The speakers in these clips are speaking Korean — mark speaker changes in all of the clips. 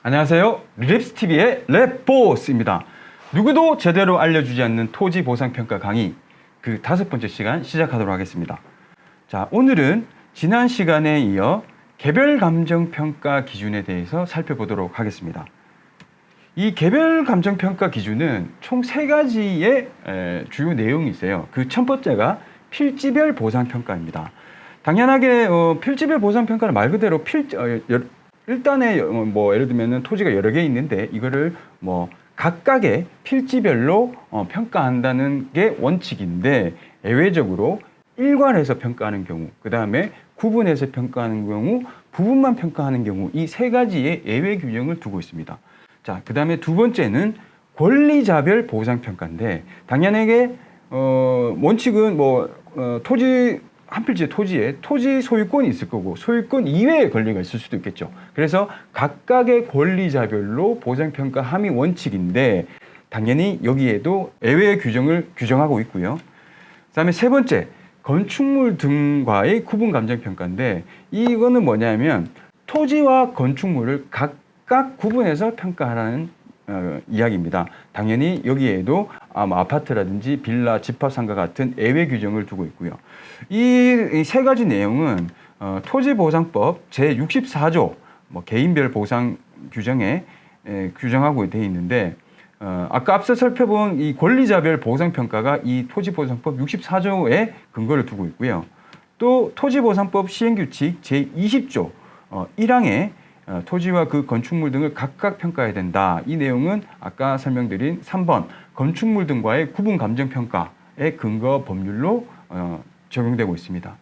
Speaker 1: 안녕하세요. 립스TV의 랩보스입니다. 누구도 제대로 알려주지 않는 토지 보상 평가 강의 그 5번째 시간 시작하도록 하겠습니다. 자, 오늘은 지난 시간에 이어 개별 감정 평가 기준에 대해서 살펴보도록 하겠습니다. 이 개별 감정 평가 기준은 총 3가지의 주요 내용이 있어요. 그 첫 번째가 필지별 보상 평가입니다. 당연하게 필지별 보상 평가는 말 그대로 일단에 예를 들면 토지가 여러 개 있는데 이거를 각각의 필지별로 평가한다는 게 원칙인데, 예외적으로 일괄해서 평가하는 경우, 그 다음에 구분해서 평가하는 경우, 부분만 평가하는 경우, 이 3가지의 예외 규정을 두고 있습니다. 자, 그 다음에 두 번째는 권리자별 보상 평가인데, 당연하게 원칙은 한 필지 토지에 토지 소유권이 있을 거고 소유권 이외의 권리가 있을 수도 있겠죠. 그래서 각각의 권리자별로 보상평가함이 원칙인데, 당연히 여기에도 예외 규정을 규정하고 있고요. 그 다음에 세 번째, 건축물 등과의 구분 감정평가인데, 이거는 뭐냐면 토지와 건축물을 각각 구분해서 평가하라는 이야기입니다. 당연히 여기에도 아파트라든지 빌라, 집합상가 같은 예외 규정을 두고 있고요. 이 3가지 내용은 토지보상법 제64조 개인별 보상 규정에 규정하고 되어 있는데, 아까 앞서 살펴본 이 권리자별 보상평가가 이 토지보상법 64조에 근거를 두고 있고요. 또 토지보상법 시행규칙 제20조 1항에 토지와 그 건축물 등을 각각 평가해야 된다. 이 내용은 아까 설명드린 3번 건축물 등과의 구분 감정 평가의 근거 법률로 적용되고 있습니다.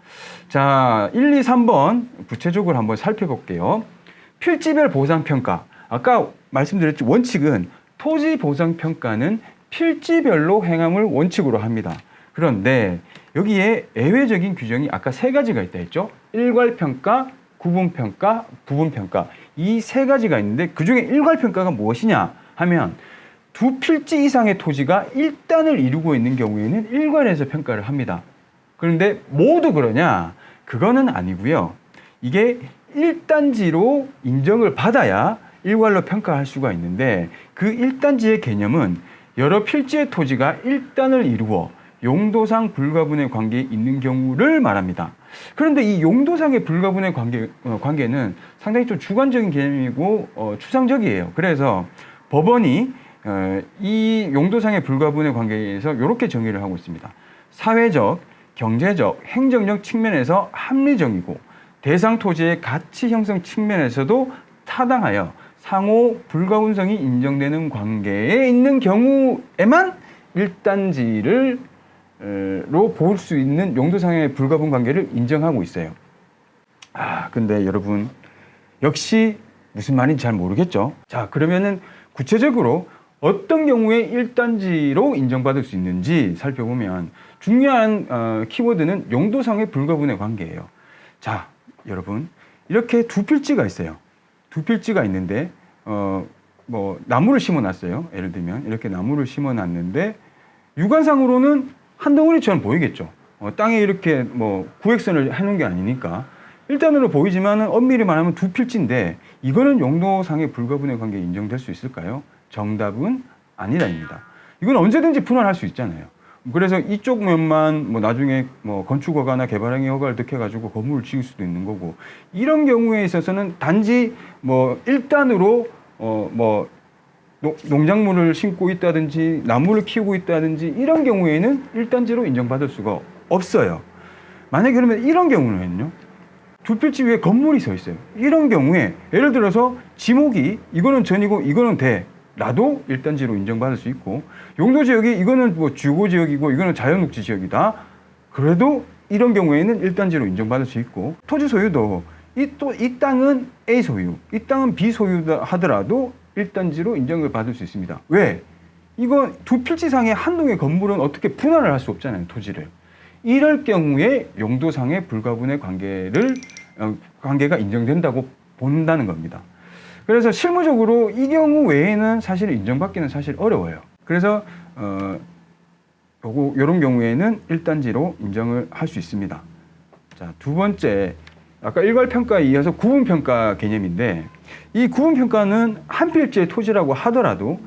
Speaker 1: 자, 1, 2, 3번 구체적으로 한번 살펴볼게요. 필지별 보상 평가. 아까 말씀드렸죠. 원칙은 토지 보상 평가는 필지별로 행함을 원칙으로 합니다. 그런데 여기에 예외적인 규정이 아까 3가지가 있다 했죠. 일괄평가, 구분평가, 부분평가, 이 3가지가 있는데, 그 중에 일괄평가가 무엇이냐 하면, 2필지 이상의 토지가 1단을 이루고 있는 경우에는 일괄해서 평가를 합니다. 그런데 모두 그러냐? 그거는 아니고요. 이게 1단지로 인정을 받아야 일괄로 평가할 수가 있는데, 그 1단지의 개념은 여러 필지의 토지가 1단을 이루어 용도상 불가분의 관계에 있는 경우를 말합니다. 그런데 이 용도상의 불가분의 관계는 상당히 좀 주관적인 개념이고 추상적이에요. 그래서 법원이 이 용도상의 불가분의 관계에서 이렇게 정의를 하고 있습니다. 사회적, 경제적, 행정적 측면에서 합리적이고 대상 토지의 가치 형성 측면에서도 타당하여 상호 불가분성이 인정되는 관계에 있는 경우에만 1단지를 로 볼 수 있는 용도상의 불가분 관계를 인정하고 있어요. 근데 여러분, 역시 무슨 말인지 잘 모르겠죠? 자, 그러면은 구체적으로 어떤 경우에 1단지로 인정받을 수 있는지 살펴보면, 중요한 키워드는 용도상의 불가분의 관계예요. 자, 여러분, 이렇게 2필지가 있어요. 2필지가 있는데 나무를 심어놨어요. 예를 들면 이렇게 나무를 심어놨는데, 육안상으로는 한 덩어리처럼 보이겠죠. 땅에 이렇게 구획선을 해놓은 게 아니니까 1단으로 보이지만은 엄밀히 말하면 2필지인데, 이거는 용도상의 불가분의 관계에 인정될 수 있을까요? 정답은 아니다입니다. 이건 언제든지 분할할 수 있잖아요. 그래서 이쪽 면만 나중에 건축허가나 개발행위 허가를 득해가지고 건물을 지을 수도 있는 거고, 이런 경우에 있어서는 단지 1단으로 농작물을 심고 있다든지 나무를 키우고 있다든지 이런 경우에는 1단지로 인정받을 수가 없어요. 만약에 그러면 이런 경우는요, 2필지 위에 건물이 서 있어요. 이런 경우에 예를 들어서 지목이 이거는 전이고 이거는 대 라도 1단지로 인정받을 수 있고, 용도지역이 이거는 주거지역이고 이거는 자연녹지 지역이다, 그래도 이런 경우에는 1단지로 인정받을 수 있고, 토지 소유도 이 땅은 A 소유, 이 땅은 B 소유다 하더라도 1단지로 인정을 받을 수 있습니다. 왜? 이거 2필지상의 한 동의 건물은 어떻게 분할을 할 수 없잖아요, 토지를. 이럴 경우에 용도상의 불가분의 관계가 인정된다고 본다는 겁니다. 그래서 실무적으로 이 경우 외에는 사실 인정받기는 사실 어려워요. 그래서 이런 경우에는 1단지로 인정을 할 수 있습니다. 자, 두 번째, 아까 일괄평가에 이어서 구분평가 개념인데 이 구분평가는 한 필지의 토지라고 하더라도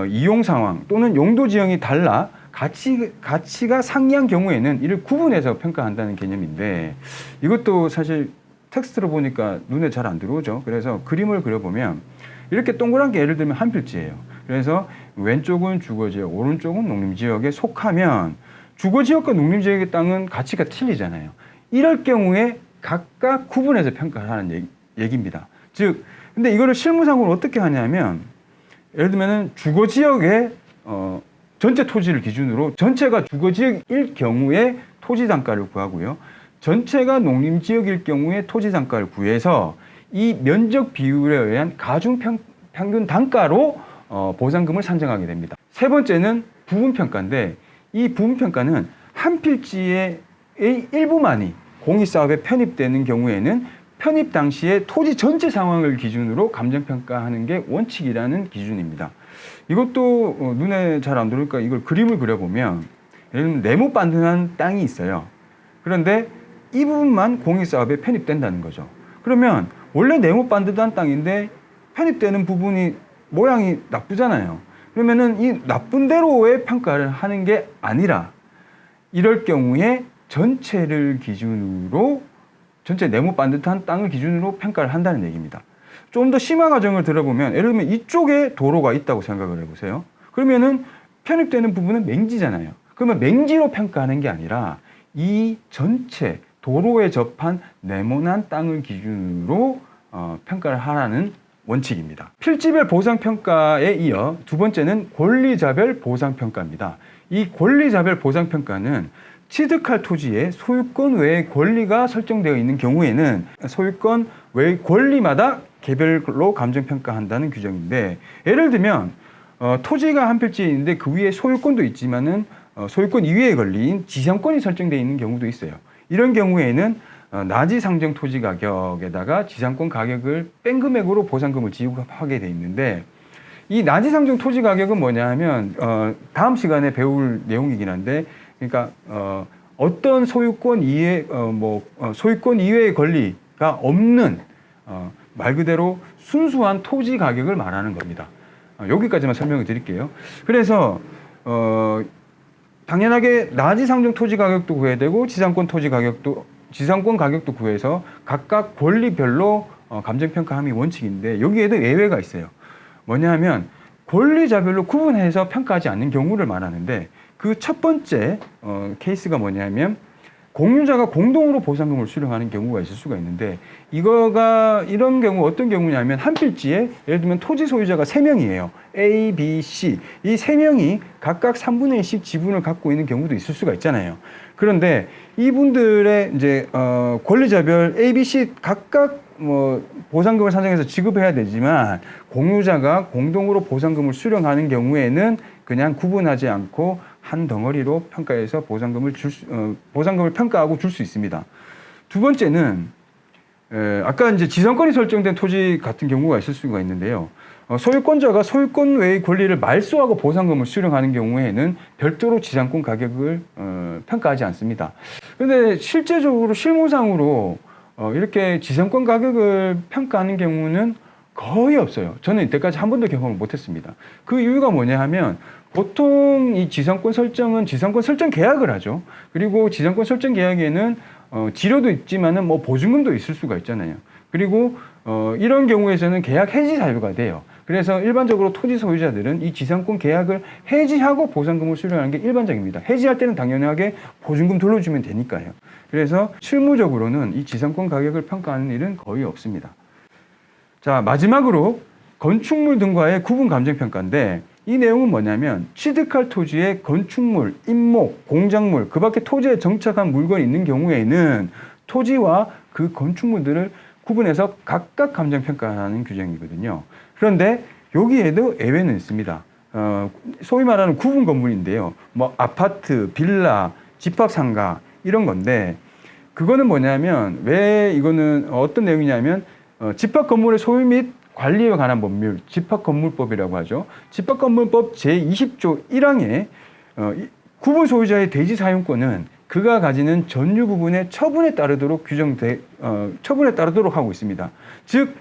Speaker 1: 이용 상황 또는 용도 지형이 달라 가치가 상이한 경우에는 이를 구분해서 평가한다는 개념인데 이것도 사실 텍스트로 보니까 눈에 잘 안 들어오죠. 그래서 그림을 그려보면 이렇게 동그랗게 예를 들면 한 필지예요. 그래서 왼쪽은 주거지역, 오른쪽은 농림지역에 속하면 주거지역과 농림지역의 땅은 가치가 틀리잖아요. 이럴 경우에 각각 구분해서 평가를 하는 얘기입니다. 즉, 근데 이거를 실무상으로 어떻게 하냐면 예를 들면은 주거지역의 전체 토지를 기준으로 전체가 주거지역일 경우에 토지 단가를 구하고요. 전체가 농림지역일 경우에 토지 단가를 구해서 이 면적 비율에 의한 가중 평균 단가로 보상금을 산정하게 됩니다. 세 번째는 부분평가인데 이 부분평가는 한 필지의 일부만이 공익사업에 편입되는 경우에는 편입 당시에 토지 전체 상황을 기준으로 감정평가하는 게 원칙이라는 기준입니다. 이것도 눈에 잘 안 들어오니까 이걸 그림을 그려보면 예를 들면 네모 반듯한 땅이 있어요. 그런데 이 부분만 공익사업에 편입된다는 거죠. 그러면 원래 네모 반듯한 땅인데 편입되는 부분이 모양이 나쁘잖아요. 그러면은 이 나쁜 대로의 평가를 하는 게 아니라 이럴 경우에 전체를 기준으로 전체 네모 반듯한 땅을 기준으로 평가를 한다는 얘기입니다. 좀 더 심화 과정을 들어보면 예를 들면 이쪽에 도로가 있다고 생각을 해보세요. 그러면은 편입되는 부분은 맹지잖아요. 그러면 맹지로 평가하는 게 아니라 이 전체 도로에 접한 네모난 땅을 기준으로 평가를 하라는 원칙입니다. 필지별 보상평가에 이어 두 번째는 권리자별 보상평가입니다. 이 권리자별 보상평가는 취득할 토지에 소유권 외의 권리가 설정되어 있는 경우에는 소유권 외의 권리마다 개별로 감정평가한다는 규정인데 예를 들면 토지가 한 필지에 있는데 그 위에 소유권도 있지만은 소유권 이외의 권리인 지상권이 설정되어 있는 경우도 있어요. 이런 경우에는 나지 상정 토지 가격에다가 지상권 가격을 뺀 금액으로 보상금을 지급하게 돼 있는데 이 나지 상정 토지 가격은 뭐냐 하면 다음 시간에 배울 내용이긴 한데 그러니까 어떤 소유권 이외 소유권 이외의 권리가 없는 말 그대로 순수한 토지 가격을 말하는 겁니다. 여기까지만 설명을 드릴게요. 그래서 당연하게 나지 상정 토지 가격도 구해야 되고 지상권 가격도 구해서 각각 권리별로 감정평가함이 원칙인데 여기에도 예외가 있어요. 뭐냐 하면 권리자별로 구분해서 평가하지 않는 경우를 말하는데 그 첫 번째 케이스가 뭐냐면 공유자가 공동으로 보상금을 수령하는 경우가 있을 수가 있는데 이런 경우 어떤 경우냐면 한 필지에 예를 들면 토지 소유자가 3명이에요. A, B, C. 이 3명이 각각 3분의 1씩 지분을 갖고 있는 경우도 있을 수가 있잖아요. 그런데 이분들의 이제 권리자별 A, B, C 각각 보상금을 산정해서 지급해야 되지만 공유자가 공동으로 보상금을 수령하는 경우에는 그냥 구분하지 않고 한 덩어리로 평가해서 보상금을 평가하고 줄 수 있습니다. 두 번째는 아까 이제 지상권이 설정된 토지 같은 경우가 있을 수가 있는데요. 소유권자가 소유권 외의 권리를 말소하고 보상금을 수령하는 경우에는 별도로 지상권 가격을 평가하지 않습니다. 그런데 실제적으로 실무상으로 이렇게 지상권 가격을 평가하는 경우는 거의 없어요. 저는 이때까지 한 번도 경험을 못했습니다. 그 이유가 뭐냐 하면 보통 이 지상권 설정은 지상권 설정 계약을 하죠. 그리고 지상권 설정 계약에는 지료도 있지만은 보증금도 있을 수가 있잖아요. 그리고 이런 경우에서는 계약 해지 사유가 돼요. 그래서 일반적으로 토지 소유자들은 이 지상권 계약을 해지하고 보상금을 수령하는 게 일반적입니다. 해지할 때는 당연하게 보증금 돌려주면 되니까요. 그래서 실무적으로는 이 지상권 가격을 평가하는 일은 거의 없습니다. 자, 마지막으로 건축물 등과의 구분 감정평가인데 이 내용은 뭐냐면 취득할 토지에 건축물, 임목, 공작물, 그 밖에 토지에 정착한 물건이 있는 경우에는 토지와 그 건축물들을 구분해서 각각 감정평가하는 규정이거든요. 그런데 여기에도 예외는 있습니다. 소위 말하는 구분 건물인데요. 아파트, 빌라, 집합상가 이런 건데 그거는 뭐냐면 왜 이거는 어떤 내용이냐면 집합건물의 소유 및 관리에 관한 법률, 집합건물법이라고 하죠. 집합건물법 제20조 1항에 구분 소유자의 대지 사용권은 그가 가지는 전유 부분의 처분에 따르도록 처분에 따르도록 하고 있습니다. 즉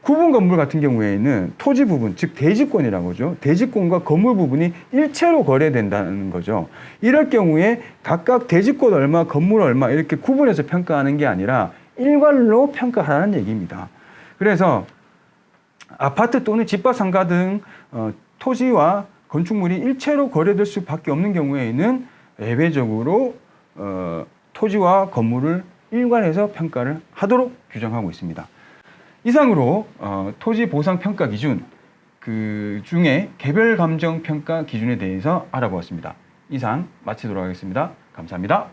Speaker 1: 구분 건물 같은 경우에는 토지 부분, 즉 대지권이라고 하죠. 대지권과 건물 부분이 일체로 거래된다는 거죠. 이럴 경우에 각각 대지권 얼마, 건물 얼마 이렇게 구분해서 평가하는 게 아니라 일괄로 평가하라는 얘기입니다. 그래서 아파트 또는 집과 상가 등 토지와 건축물이 일체로 거래될 수밖에 없는 경우에는 예외적으로 토지와 건물을 일괄해서 평가를 하도록 규정하고 있습니다. 이상으로 토지 보상 평가 기준 그 중에 개별 감정 평가 기준에 대해서 알아보았습니다. 이상 마치도록 하겠습니다. 감사합니다.